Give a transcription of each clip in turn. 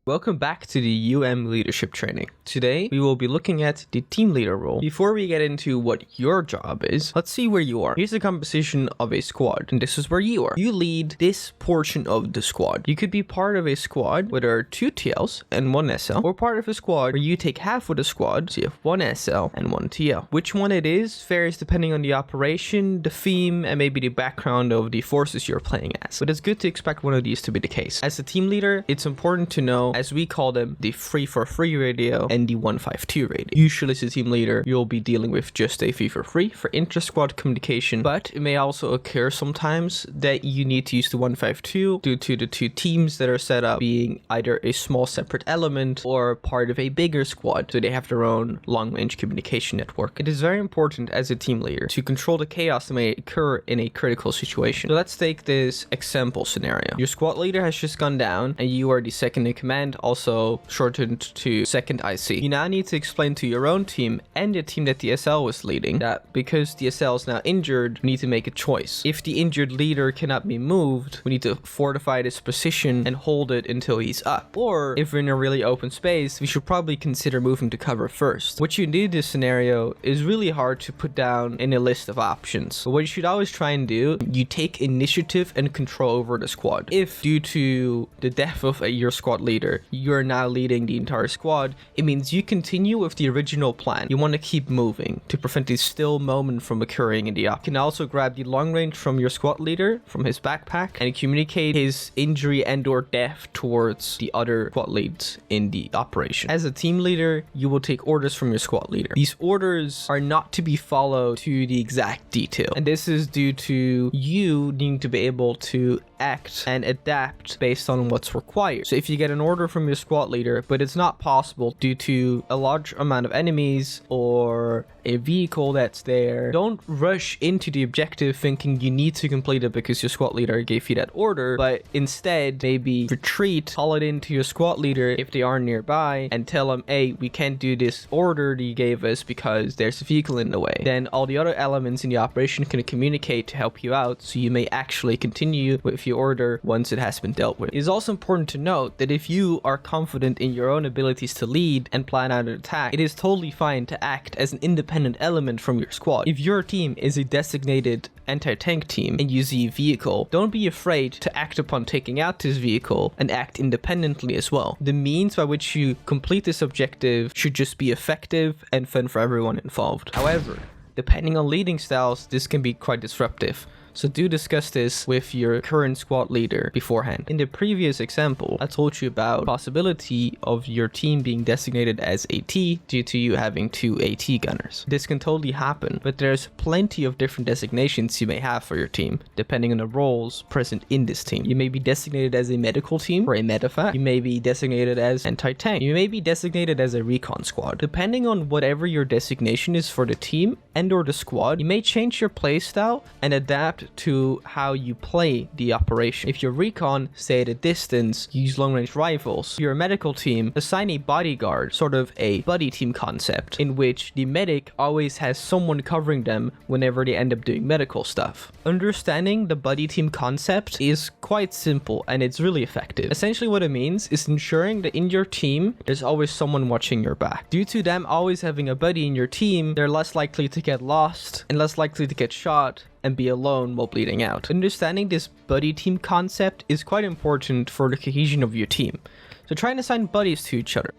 Welcome back to the UM leadership training. Today, we will be looking at the team leader role. Before we get into what your job is, let's see where you are. Here's the composition of a squad, and this is where you are. You lead this portion of the squad. You could be part of a squad where there are 2 TLs and 1 SL, or part of a squad where you take half of the squad, so you have 1 SL and 1 TL. Which one it is varies depending on the operation, the theme, and maybe the background of the forces you're playing as. But it's good to expect one of these to be the case. As a team leader, it's important to know, as we call them, the 3-for-3 radio and the 1-5-2 radio. Usually as a team leader, you'll be dealing with just a 3-for-3 for intra-squad communication, but it may also occur sometimes that you need to use the 1-5-2 due to the 2 teams that are set up being either a small separate element or part of a bigger squad, so they have their own long-range communication network. It is very important as a team leader to control the chaos that may occur in a critical situation. So let's take this example scenario. Your squad leader has just gone down and you are the second in command, also shortened to second IC. You now need to explain to your own team and the team that the SL was leading that because the SL is now injured, we need to make a choice. If the injured leader cannot be moved, we need to fortify this position and hold it until he's up. Or if we're in a really open space, we should probably consider moving to cover first. What you do in this scenario is really hard to put down in a list of options. But what you should always try and do, you take initiative and control over the squad. If due to the death of your squad leader, you're now leading the entire squad, it means you continue with the original plan. You want to keep moving to prevent this still moment from occurring in the op. You can also grab the long range from your squad leader from his backpack and communicate his injury and or death towards the other squad leads in the operation. As a team leader, you will take orders from your squad leader. These orders are not to be followed to the exact detail, and this is due to you needing to be able to act and adapt based on what's required. So if you get an order from your squad leader, but it's not possible due to a large amount of enemies or a vehicle that's there, don't rush into the objective thinking you need to complete it because your squad leader gave you that order, but instead maybe retreat, call it into your squad leader if they are nearby and tell them, hey, we can't do this order that you gave us because there's a vehicle in the way. Then all the other elements in the operation can communicate to help you out, so you may actually continue with your order once it has been dealt with. It is also important to note that if you are confident in your own abilities to lead and plan out an attack, it is totally fine to act as an independent element from your squad. If your team is a designated anti-tank team and you see a vehicle, don't be afraid to act upon taking out this vehicle and act independently as well. The means by which you complete this objective should just be effective and fun for everyone involved. However, depending on leading styles, this can be quite disruptive. So do discuss this with your current squad leader beforehand. In the previous example, I told you about the possibility of your team being designated as AT due to you having 2 AT gunners. This can totally happen, but there's plenty of different designations you may have for your team, depending on the roles present in this team. You may be designated as a medical team or a medevac. You may be designated as anti-tank. You may be designated as a recon squad. Depending on whatever your designation is for the team and or the squad, you may change your playstyle and adapt to how you play the operation. If you're recon, stay at a distance, use long-range rifles. If you're a medical team, assign a bodyguard, sort of a buddy team concept, in which the medic always has someone covering them whenever they end up doing medical stuff. Understanding the buddy team concept is quite simple and it's really effective. Essentially what it means is ensuring that in your team, there's always someone watching your back. Due to them always having a buddy in your team, they're less likely to get lost and less likely to get shot and be alone while bleeding out. Understanding this buddy team concept is quite important for the cohesion of your team. So try and assign buddies to each other.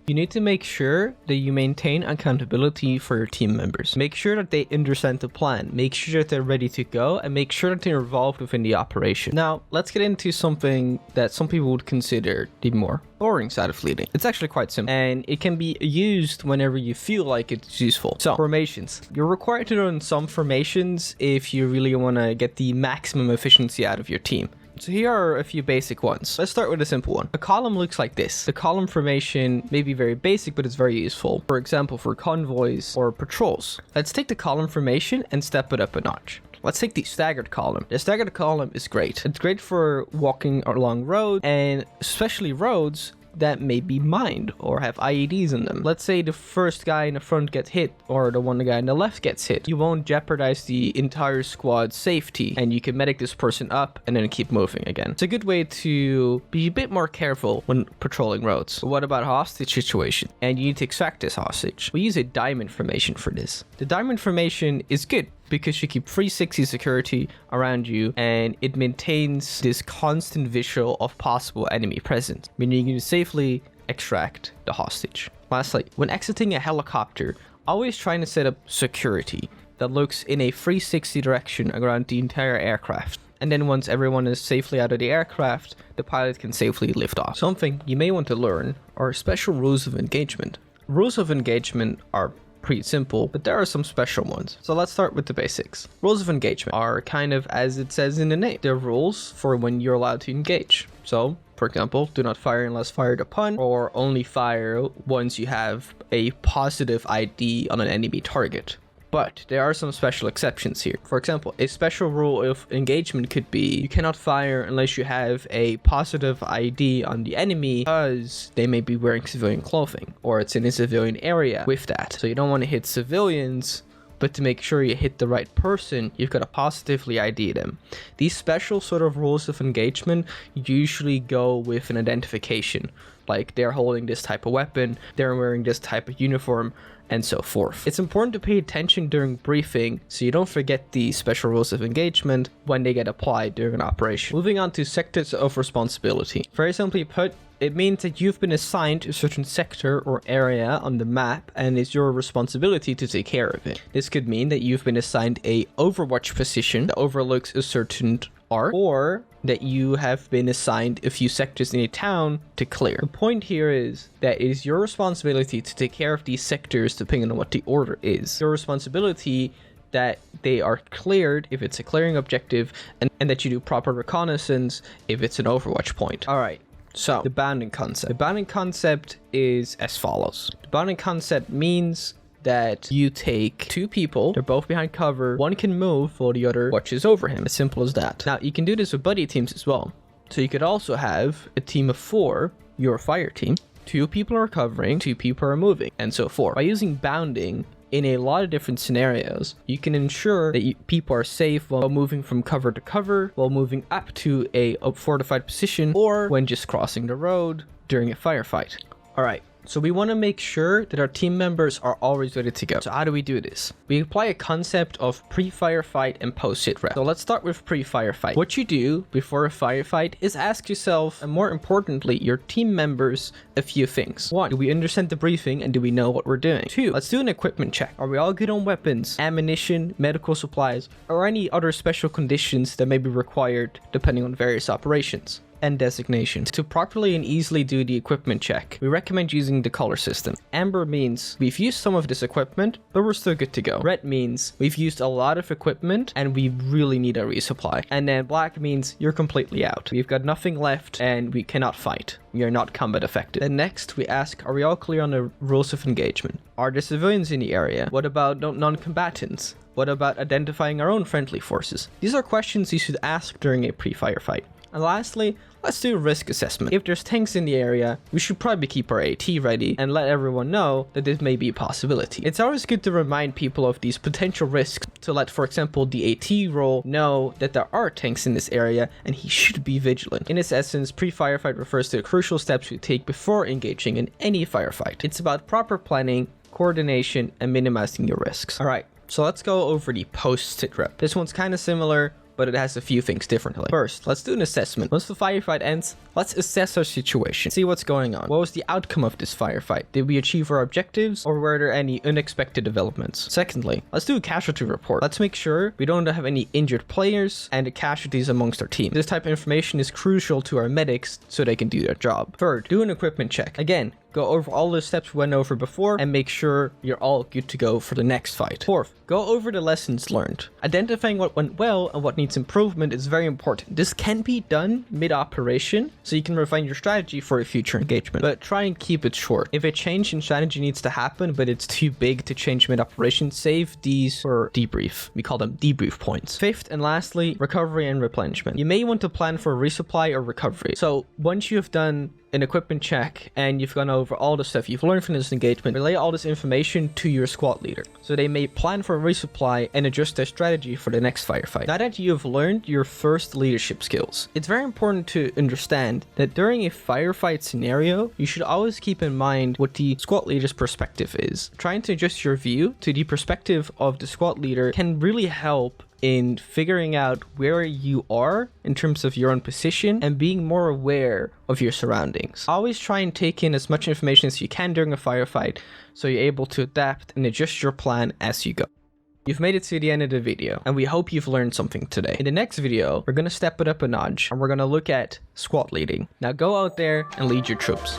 You need to make sure that you maintain accountability for your team members. Make sure that they understand the plan, make sure that they're ready to go, and make sure that they're involved within the operation. Now, let's get into something that some people would consider the more boring side of leading. It's actually quite simple, and it can be used whenever you feel like it's useful. So, formations. You're required to run some formations if you really want to get the maximum efficiency out of your team. So here are a few basic ones. Let's start with a simple one. A column looks like this. The column formation may be very basic, but it's very useful. For example, for convoys or patrols. Let's take the column formation and step it up a notch. Let's take the staggered column. The staggered column is great. It's great for walking along roads, and especially roads that may be mined or have IEDs in them. Let's say the first guy in the front gets hit or the guy in the left gets hit. You won't jeopardize the entire squad's safety, and you can medic this person up and then keep moving again. It's a good way to be a bit more careful when patrolling roads. But what about hostage situation? And you need to extract this hostage. We use a diamond formation for this. The diamond formation is good because you keep 360 security around you and it maintains this constant visual of possible enemy presence, meaning you can safely extract the hostage. Lastly, when exiting a helicopter, always trying to set up security that looks in a 360 direction around the entire aircraft. And then once everyone is safely out of the aircraft, the pilot can safely lift off. Something you may want to learn are special rules of engagement. Rules of engagement are pretty simple, but there are some special ones. So let's start with the basics. Rules of engagement are kind of as it says in the name. They're rules for when you're allowed to engage. So, for example, do not fire unless fired upon, or only fire once you have a positive ID on an enemy target. But there are some special exceptions here. For example, a special rule of engagement could be you cannot fire unless you have a positive ID on the enemy because they may be wearing civilian clothing or it's in a civilian area with that. So you don't want to hit civilians, but to make sure you hit the right person, you've got to positively ID them. These special sort of rules of engagement usually go with an identification, like they're holding this type of weapon, they're wearing this type of uniform, and so forth. It's important to pay attention during briefing so you don't forget the special rules of engagement when they get applied during an operation. Moving on to sectors of responsibility. Very simply put, it means that you've been assigned a certain sector or area on the map and it's your responsibility to take care of it. This could mean that you've been assigned a overwatch position that overlooks a certain arc, or that you have been assigned a few sectors in a town to clear. The point here is that it is your responsibility to take care of these sectors depending on what the order is. Your responsibility that they are cleared if it's a clearing objective, and that you do proper reconnaissance if it's an overwatch point. Alright, so the bounding concept. The bounding concept is as follows. The bounding concept means that you take two people, they're both behind cover, one can move while the other watches over him. As simple as that. Now, you can do this with buddy teams as well. So you could also have a team of 4, your fire team, 2 people are covering, 2 people are moving, and so forth. By using bounding in a lot of different scenarios, you can ensure that people are safe while moving from cover to cover, while moving up to a fortified position, or when just crossing the road during a firefight. Alright. So we want to make sure that our team members are always ready to go. So how do we do this? We apply a concept of pre-firefight and post-SITREP. So let's start with pre-firefight. What you do before a firefight is ask yourself, and more importantly, your team members, a few things. 1, do we understand the briefing and do we know what we're doing? 2, let's do an equipment check. Are we all good on weapons, ammunition, medical supplies, or any other special conditions that may be required depending on various operations and designations? To properly and easily do the equipment check, we recommend using the color system. Amber means we've used some of this equipment, but we're still good to go. Red means we've used a lot of equipment and we really need a resupply. And then black means you're completely out. We've got nothing left and we cannot fight. You're not combat effective. Then next, we ask, are we all clear on the rules of engagement? Are there civilians in the area? What about non-combatants? What about identifying our own friendly forces? These are questions you should ask during a pre-firefight. And lastly, let's do a risk assessment. If there's tanks in the area, we should probably keep our AT ready and let everyone know that this may be a possibility. It's always good to remind people of these potential risks to let, for example, the AT role know that there are tanks in this area and he should be vigilant. In its essence, pre-firefight refers to the crucial steps we take before engaging in any firefight. It's about proper planning, coordination, and minimizing your risks. Alright, so let's go over the post-SITREP. This one's kind of similar, but it has a few things differently. First, let's do an assessment. Once the firefight ends, let's assess our situation. See what's going on. What was the outcome of this firefight? Did we achieve our objectives, or were there any unexpected developments? Secondly, let's do a casualty report. Let's make sure we don't have any injured players and casualties amongst our team. This type of information is crucial to our medics so they can do their job. Third, do an equipment check. Again, go over all the steps we went over before and make sure you're all good to go for the next fight. Fourth, go over the lessons learned. Identifying what went well and what needs improvement is very important. This can be done mid-operation, so you can refine your strategy for a future engagement, but try and keep it short. If a change in strategy needs to happen, but it's too big to change mid-operation, save these for debrief. We call them debrief points. Fifth and lastly, recovery and replenishment. You may want to plan for resupply or recovery. So once you have done an equipment check and you've gone over all the stuff you've learned from this engagement, relay all this information to your squad leader so they may plan for a resupply and adjust their strategy for the next firefight. Now that you've learned your first leadership skills, it's very important to understand that during a firefight scenario, you should always keep in mind what the squad leader's perspective is. Trying to adjust your view to the perspective of the squad leader can really help in figuring out where you are in terms of your own position and being more aware of your surroundings. Always try and take in as much information as you can during a firefight so you're able to adapt and adjust your plan as you go. You've made it to the end of the video, and we hope you've learned something today. In the next video, we're going to step it up a notch, and we're going to look at squad leading. Now go out there and lead your troops.